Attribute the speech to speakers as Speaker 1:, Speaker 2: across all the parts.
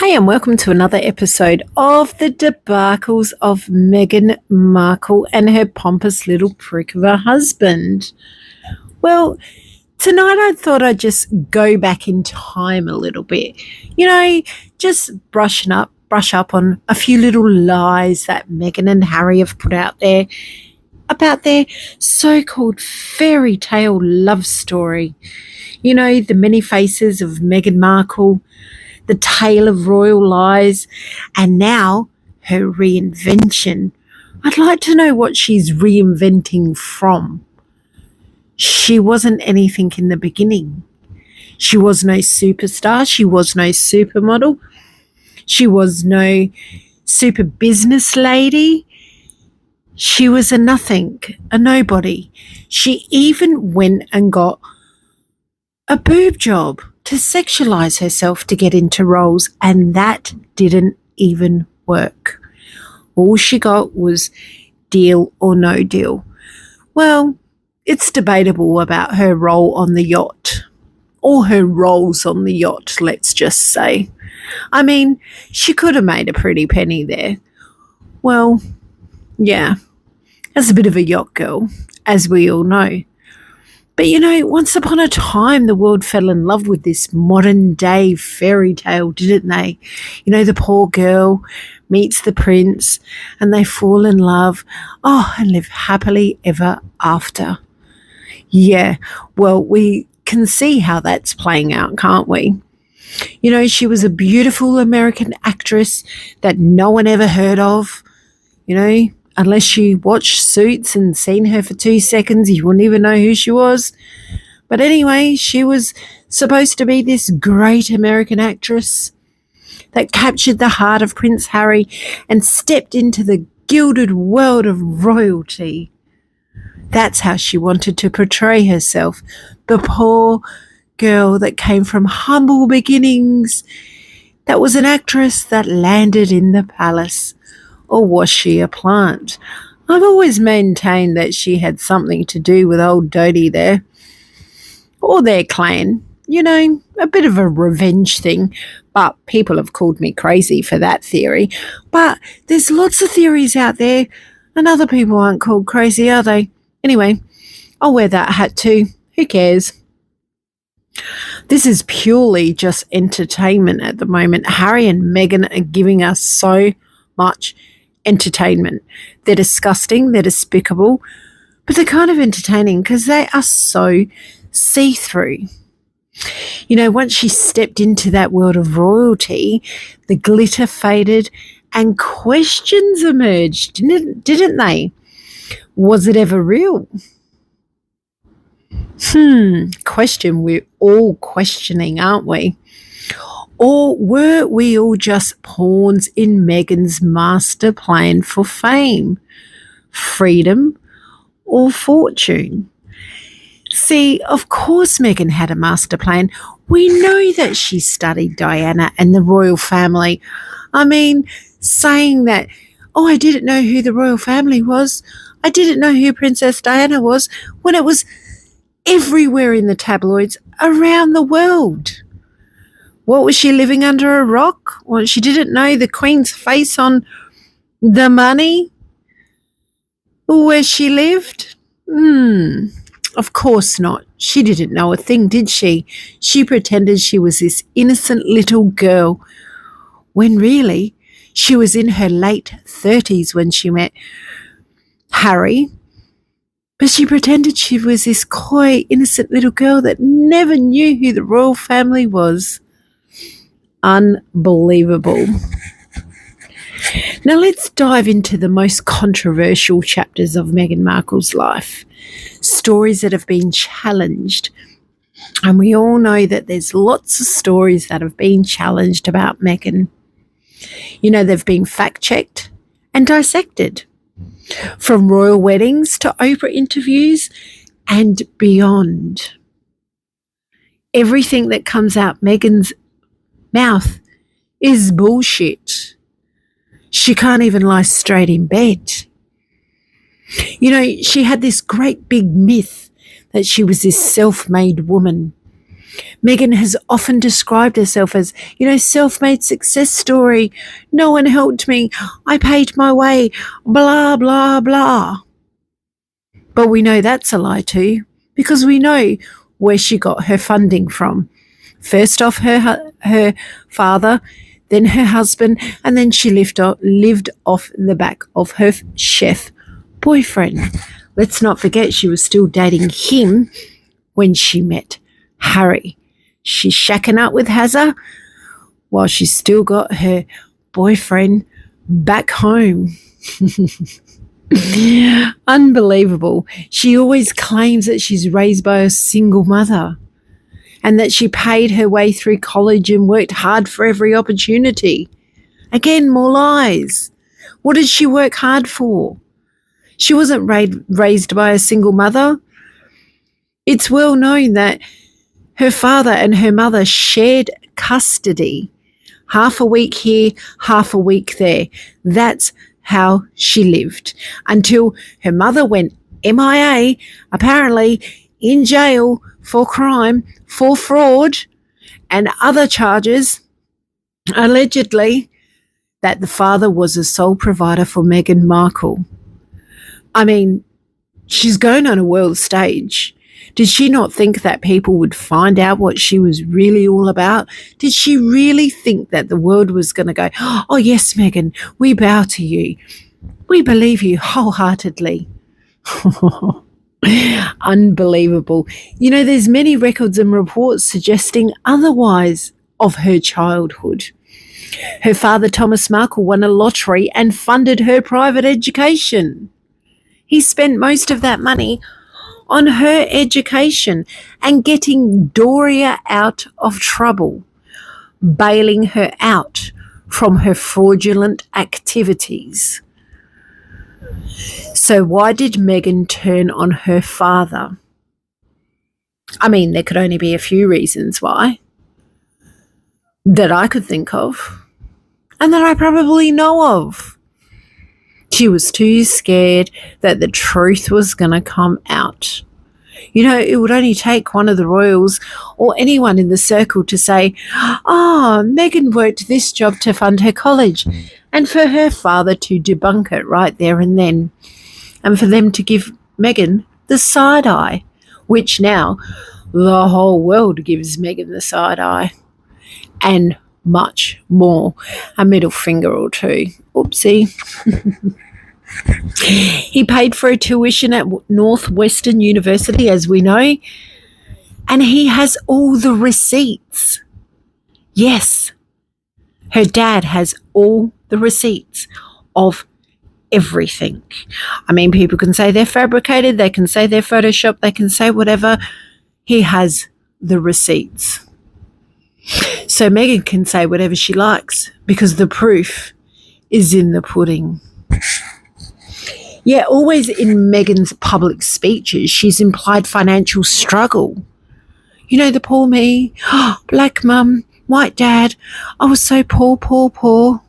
Speaker 1: Hi, and welcome to another episode of the debacles of Meghan Markle and her pompous little prick of a husband. Well, tonight I thought I'd just go back in time a little bit. Just brush up on a few little lies that Meghan and Harry have put out there about their so-called fairy tale love story. The many faces of Meghan Markle, the tale of royal lies, and now her reinvention. I'd like to know what she's reinventing from. She wasn't anything in the beginning. She was no superstar. She was no supermodel. She was no super business lady. She was a nothing, a nobody. She even went and got a boob job to sexualize herself to get into roles, and that didn't even work. All she got was deal or no deal. Well, it's debatable about her role on the yacht, or her roles on the yacht, let's just say. I mean, she could have made a pretty penny there. Well, yeah, as a bit of a yacht girl, as we all know. But once upon a time, the world fell in love with this modern day fairy tale, didn't they? The poor girl meets the prince and they fall in love, and live happily ever after. Yeah, well, we can see how that's playing out, can't we? She was a beautiful American actress that no one ever heard of, Unless you watched Suits and seen her for 2 seconds, you wouldn't even know who she was. But anyway, she was supposed to be this great American actress that captured the heart of Prince Harry and stepped into the gilded world of royalty. That's how she wanted to portray herself. The poor girl that came from humble beginnings, that was an actress that landed in the palace. Or was she a plant? I've always maintained that she had something to do with old Dodie there. Or their clan. A bit of a revenge thing. But people have called me crazy for that theory. But there's lots of theories out there, and other people aren't called crazy, are they? Anyway, I'll wear that hat too. Who cares? This is purely just entertainment at the moment. Harry and Meghan are giving us so much entertainment. They're disgusting, they're despicable, but they're kind of entertaining because they are so see-through. Once she stepped into that world of royalty, the glitter faded and questions emerged, didn't they? Was it ever real? Question we're all questioning, aren't we? Or were we all just pawns in Meghan's master plan for fame, freedom, or fortune? See, of course Meghan had a master plan. We know that she studied Diana and the royal family. I mean, saying that, I didn't know who the royal family was. I didn't know who Princess Diana was, when it was everywhere in the tabloids around the world. What, was she living under a rock? Well, she didn't know the Queen's face on the money where she lived? Of course not. She didn't know a thing, did she? She pretended she was this innocent little girl when really she was in her late 30s when she met Harry. But she pretended she was this coy, innocent little girl that never knew who the royal family was. Unbelievable. Now let's dive into the most controversial chapters of Meghan Markle's life. Stories that have been challenged. And we all know that there's lots of stories that have been challenged about Meghan. They've been fact-checked and dissected. From royal weddings to Oprah interviews and beyond. Everything that comes out Meghan's mouth is bullshit. She can't even lie straight in bed. She had this great big myth that she was this self-made woman. Meghan has often described herself as, self-made success story. No one helped me. I paid my way. Blah, blah, blah. But we know that's a lie too, because we know where she got her funding from. First off her father, then her husband, and then she lived off the back of her chef boyfriend. Let's not forget she was still dating him when she met Harry. She's shacking up with Hazza while she's still got her boyfriend back home. Unbelievable. She always claims that she's raised by a single mother and that she paid her way through college and worked hard for every opportunity. Again, more lies. What did she work hard for? She wasn't raised by a single mother. It's well known that her father and her mother shared custody. Half a week here, half a week there. That's how she lived until her mother went MIA, apparently in jail for crime, for fraud and other charges, allegedly, that the father was a sole provider for Meghan Markle. I mean, she's going on a world stage. Did she not think that people would find out what she was really all about? Did she really think that the world was going to go, oh, yes, Meghan, we bow to you. We believe you wholeheartedly. Unbelievable. There's many records and reports suggesting otherwise of her childhood. Her father, Thomas Markle, won a lottery and funded her private education. He spent most of that money on her education and getting Doria out of trouble, bailing her out from her fraudulent activities. So why did Meghan turn on her father? I mean, there could only be a few reasons why that I could think of and that I probably know of. She was too scared that the truth was going to come out. It would only take one of the royals or anyone in the circle to say, Meghan worked this job to fund her college, and for her father to debunk it right there and then, and for them to give Meghan the side eye, which now the whole world gives Meghan the side eye, and much more, a middle finger or two. Oopsie. He paid for a tuition at Northwestern University, as we know, and he has all the receipts. Yes, her dad has all the receipts of everything. I mean, people can say they're fabricated, they can say they're photoshopped, they can say whatever. He has the receipts. So Meghan can say whatever she likes because the proof is in the pudding. Yeah, always in Meghan's public speeches, she's implied financial struggle. The poor me, black mum, white dad, I was so poor, poor, poor.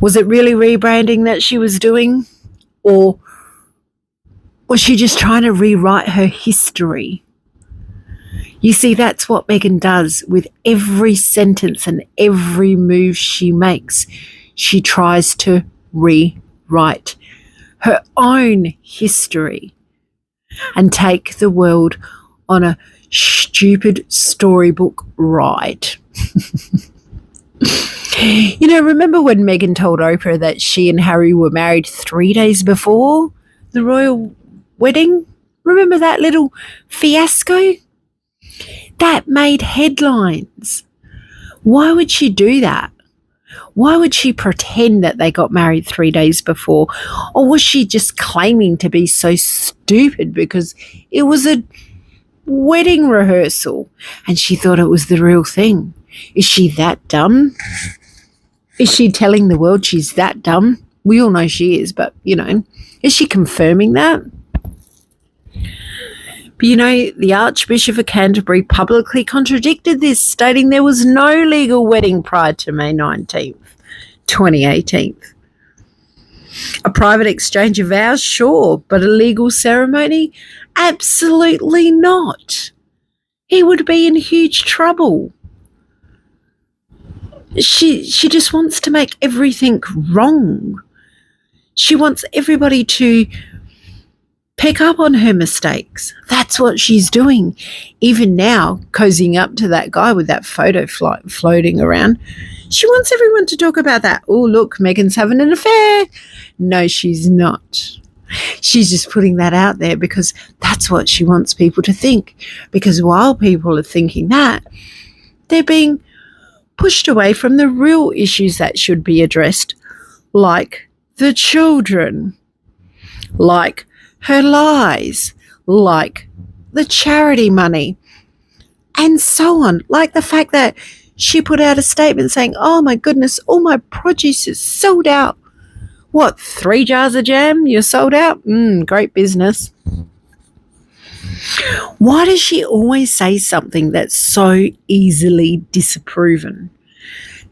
Speaker 1: Was it really rebranding that she was doing? Or was she just trying to rewrite her history? You see, that's what Meghan does with every sentence and every move she makes. She tries to rewrite her own history and take the world on a stupid storybook ride. Remember when Meghan told Oprah that she and Harry were married 3 days before the royal wedding? Remember that little fiasco? That made headlines. Why would she do that? Why would she pretend that they got married 3 days before? Or was she just claiming to be so stupid because it was a wedding rehearsal and she thought it was the real thing? Is she that dumb? Is she telling the world she's that dumb? We all know she is, but, is she confirming that? But the Archbishop of Canterbury publicly contradicted this, stating there was no legal wedding prior to May 19th, 2018. A private exchange of vows, sure, but a legal ceremony? Absolutely not. he would be in huge trouble. She just wants to make everything wrong. She wants everybody to pick up on her mistakes. That's what she's doing. Even now, cozying up to that guy with that photo floating around, she wants everyone to talk about that. Oh, look, Meghan's having an affair. No, she's not. She's just putting that out there because that's what she wants people to think. Because while people are thinking that, they're being pushed away from the real issues that should be addressed, like the children, like her lies, like the charity money, and so on. Like the fact that she put out a statement saying, oh my goodness, all my produce is sold out. What, 3 jars of jam? You're sold out? Great business. Why does she always say something that's so easily disproven?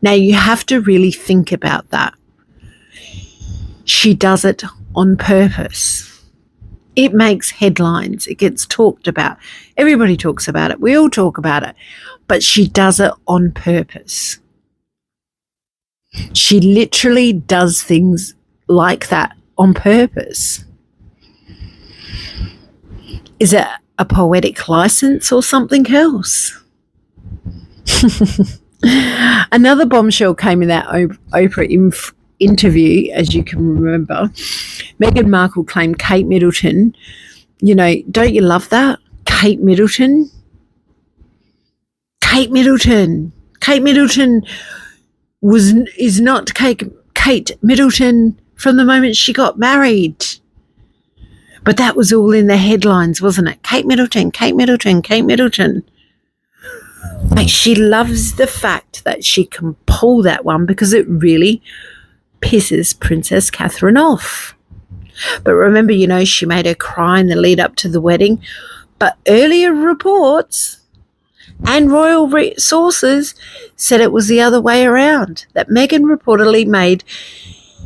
Speaker 1: Now, you have to really think about that. She does it on purpose. It makes headlines. It gets talked about. Everybody talks about it. We all talk about it. But she does it on purpose. She literally does things like that on purpose. Is it a poetic license or something else? Another bombshell came in that Oprah interview, as you can remember. Meghan Markle claimed Kate Middleton, don't you love that? Kate Middleton is not Kate Middleton from the moment she got married. But that was all in the headlines, wasn't it? Kate Middleton. Like, she loves the fact that she can pull that one because it really pisses Princess Catherine off. But remember, she made her cry in the lead up to the wedding. But earlier reports and royal sources said it was the other way around, that Meghan reportedly made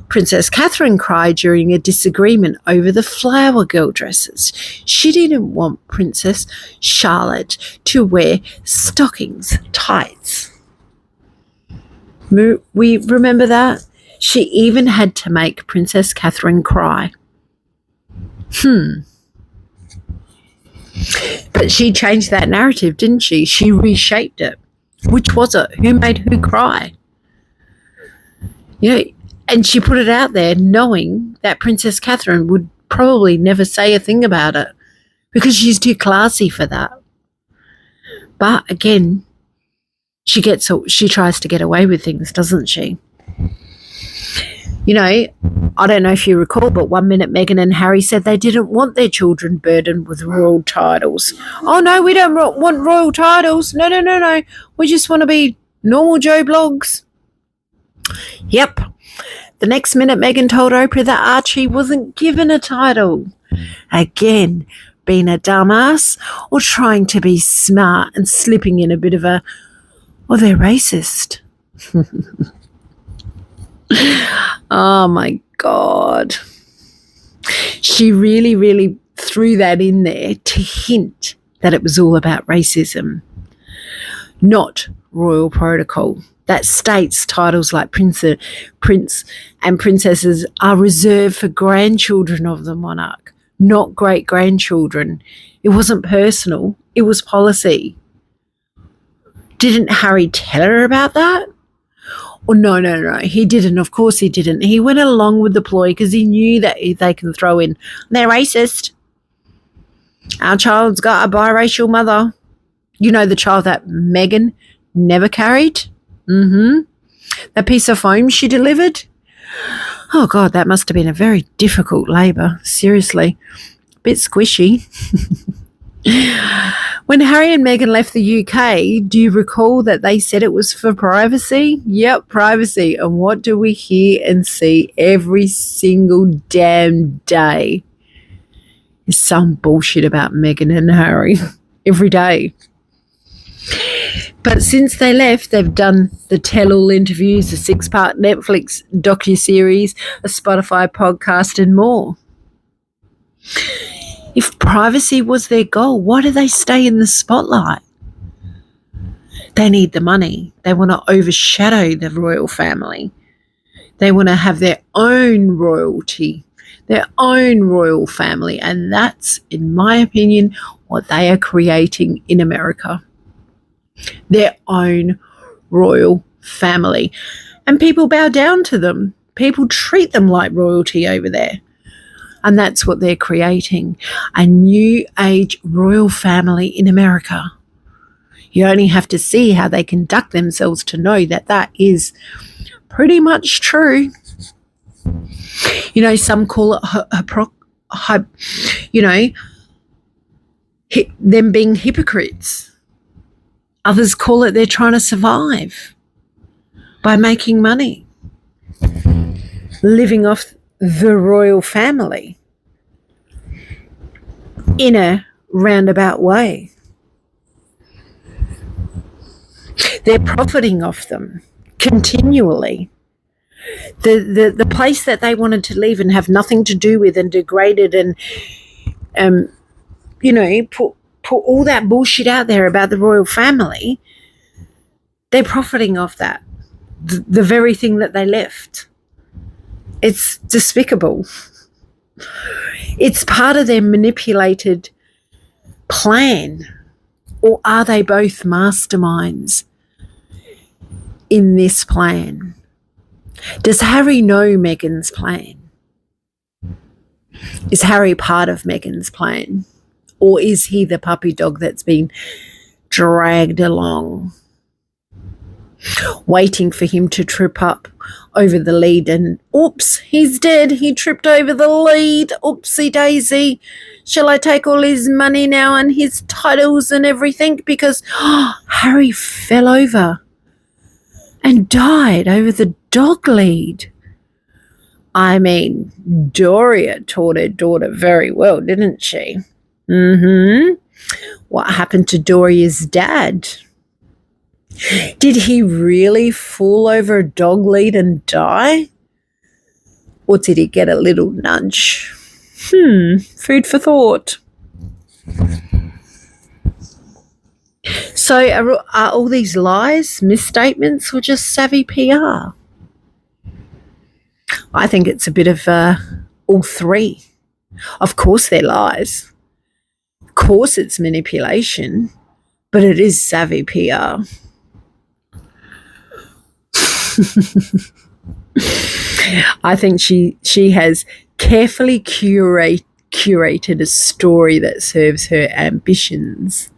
Speaker 1: Princess Catherine cried during a disagreement over the flower girl dresses. She didn't want Princess Charlotte to wear stockings, tights. We remember that? She even had to make Princess Catherine cry. But she changed that narrative, didn't she? She reshaped it. Which was it? Who made who cry? And she put it out there knowing that Princess Catherine would probably never say a thing about it because she's too classy for that. But again, she tries to get away with things, doesn't she? I don't know if you recall, but one minute Meghan and Harry said they didn't want their children burdened with royal titles. Oh, no, we don't want royal titles. No. We just want to be normal Joe Blogs. Yep. The next minute, Meghan told Oprah that Archie wasn't given a title. Again, being a dumbass or trying to be smart and slipping in a bit of they're racist. Oh, my God. She really, really threw that in there to hint that it was all about racism, not royal protocol. That states titles like prince and princesses are reserved for grandchildren of the monarch, not great-grandchildren. It wasn't personal. It was policy. Didn't Harry tell her about that? Oh, no. He didn't. Of course he didn't. He went along with the ploy because he knew that they can throw in, they're racist. Our child's got a biracial mother. The child that Meghan never carried? That piece of foam she delivered? Oh, God, that must have been a very difficult labour. Seriously. Bit squishy. When Harry and Meghan left the UK, do you recall that they said it was for privacy? Yep, privacy. And what do we hear and see every single damn day? Is some bullshit about Meghan and Harry. Every day. But since they left, they've done the tell-all interviews, a 6-part Netflix docuseries, a Spotify podcast, and more. If privacy was their goal, why do they stay in the spotlight? They need the money. They want to overshadow the royal family. They want to have their own royalty, their own royal family. And that's, in my opinion, what they are creating in America. Their own royal family. And people bow down to them. People treat them like royalty over there. And that's what they're creating, a new age royal family in America. You only have to see how they conduct themselves to know that that is pretty much true. You know, some call it, them being hypocrites. Others call it they're trying to survive by making money, living off the royal family in a roundabout way. They're profiting off them continually. The place that they wanted to leave and have nothing to do with and degraded and put all that bullshit out there about the royal family, they're profiting off that. The very thing that they left. It's despicable. It's part of their manipulated plan. Or are they both masterminds in this plan? Does Harry know Meghan's plan? Is Harry part of Meghan's plan? Or is he the puppy dog that's been dragged along, waiting for him to trip up over the lead and oops, he's dead. He tripped over the lead. Oopsie daisy. Shall I take all his money now and his titles and everything? Because Harry fell over and died over the dog lead. I mean, Doria taught her daughter very well, didn't she? What happened to Doria's dad? Did he really fall over a dog lead and die? Or did he get a little nudge? Food for thought. So are all these lies, misstatements, or just savvy PR? I think it's a bit of all three. Of course they're lies. Of course it's manipulation, but it is savvy PR. I think she has carefully curated a story that serves her ambitions.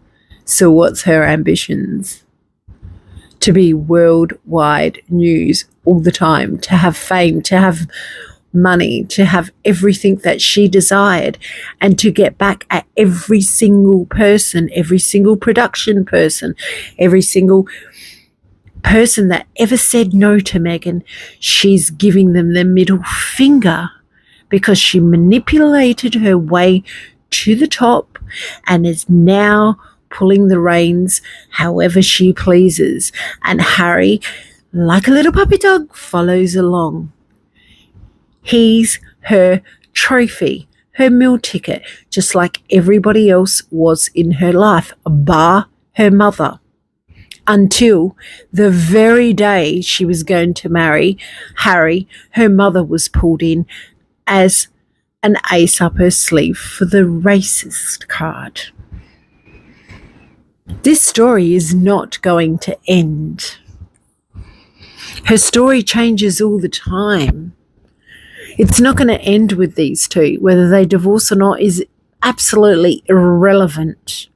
Speaker 1: So what's her ambitions? To be worldwide news all the time, to have fame, to have money, to have everything that she desired, and to get back at every single person, every single production person, every single person that ever said no to Meghan. She's giving them the middle finger because she manipulated her way to the top and is now pulling the reins however she pleases. And Harry, like a little puppy dog, follows along. He's her trophy, her meal ticket, just like everybody else was in her life, bar her mother. Until the very day she was going to marry Harry, her mother was pulled in as an ace up her sleeve for the racist card. This story is not going to end. Her story changes all the time. It's not going to end with these two. Whether they divorce or not is absolutely irrelevant.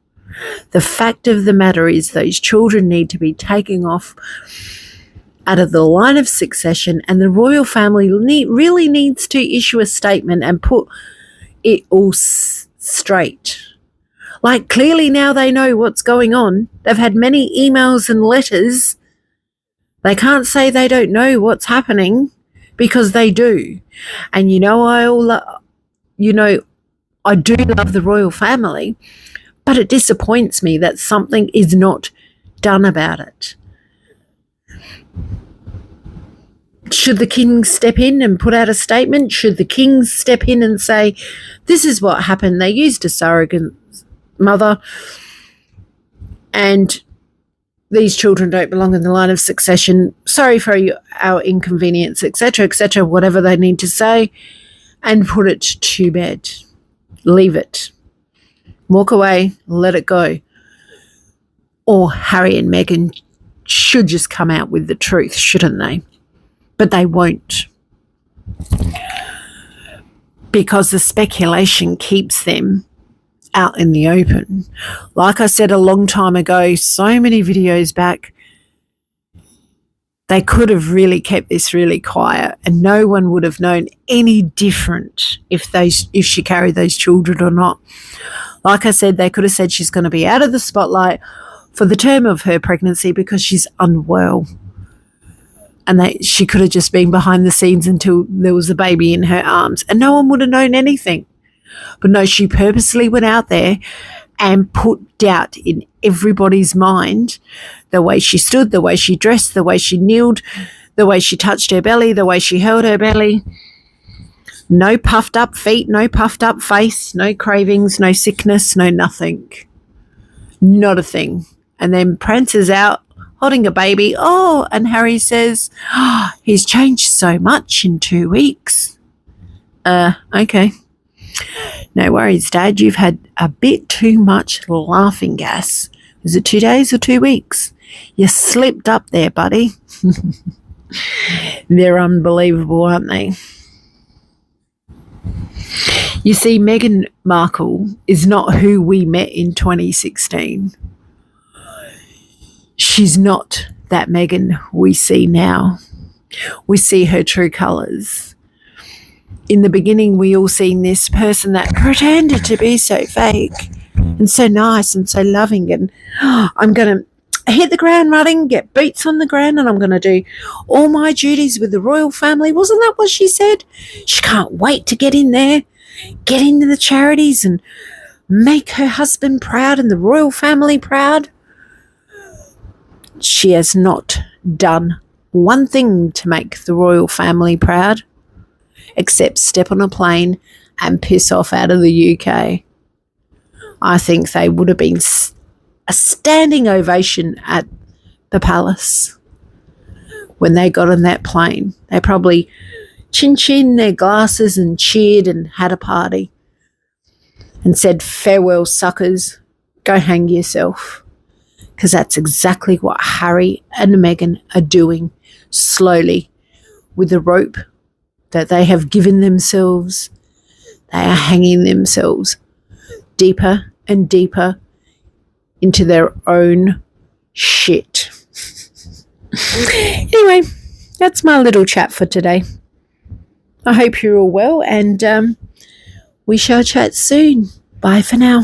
Speaker 1: The fact of the matter is those children need to be taken off out of the line of succession, and the royal family really needs to issue a statement and put it all straight. Like, clearly now they know what's going on. They've had many emails and letters. They can't say they don't know what's happening, because they do. And I do love the royal family, but it disappoints me that something is not done about it. Should the king step in and put out a statement? Should the king step in and say, this is what happened? They used a surrogate mother and these children don't belong in the line of succession. Sorry for our inconvenience, etc., whatever they need to say, and put it to bed. Leave it. Walk away, let it go. Or Harry and Meghan should just come out with the truth, shouldn't they? But they won't. Because the speculation keeps them out in the open. Like I said a long time ago, so many videos back, they could have really kept this really quiet and no one would have known any different if she carried those children or not. Like I said, they could have said she's going to be out of the spotlight for the term of her pregnancy because she's unwell. And she could have just been behind the scenes until there was a baby in her arms and no one would have known anything. But no, she purposely went out there and put doubt in everybody's mind. The way she stood, the way she dressed, the way she kneeled, the way she touched her belly, the way she held her belly. No puffed up feet, no puffed up face, no cravings, no sickness, no nothing. Not a thing. And then prances out holding a baby. Oh, and Harry says, oh, he's changed so much in 2 weeks. Okay. No worries, Dad. You've had a bit too much laughing gas. Is it 2 days or 2 weeks? You slipped up there, buddy. They're unbelievable, aren't they? You see, Meghan Markle is not who we met in 2016. She's not that Meghan we see now. We see her true colours. In the beginning, we all seen this person that pretended to be so fake and so nice and so loving and I'm going to hit the ground running, get boots on the ground, and I'm going to do all my duties with the royal family. Wasn't that what she said? She can't wait to get in there, get into the charities and make her husband proud and the royal family proud. She has not done one thing to make the royal family proud except step on a plane and piss off out of the UK. I think they would have been a standing ovation at the palace when they got on that plane. They probably chin their glasses and cheered and had a party and said, farewell, suckers, go hang yourself. Because that's exactly what Harry and Meghan are doing slowly with the rope that they have given themselves. They are hanging themselves deeper and deeper into their own shit. Anyway, that's my little chat for today. I hope you're all well and we shall chat soon. Bye for now.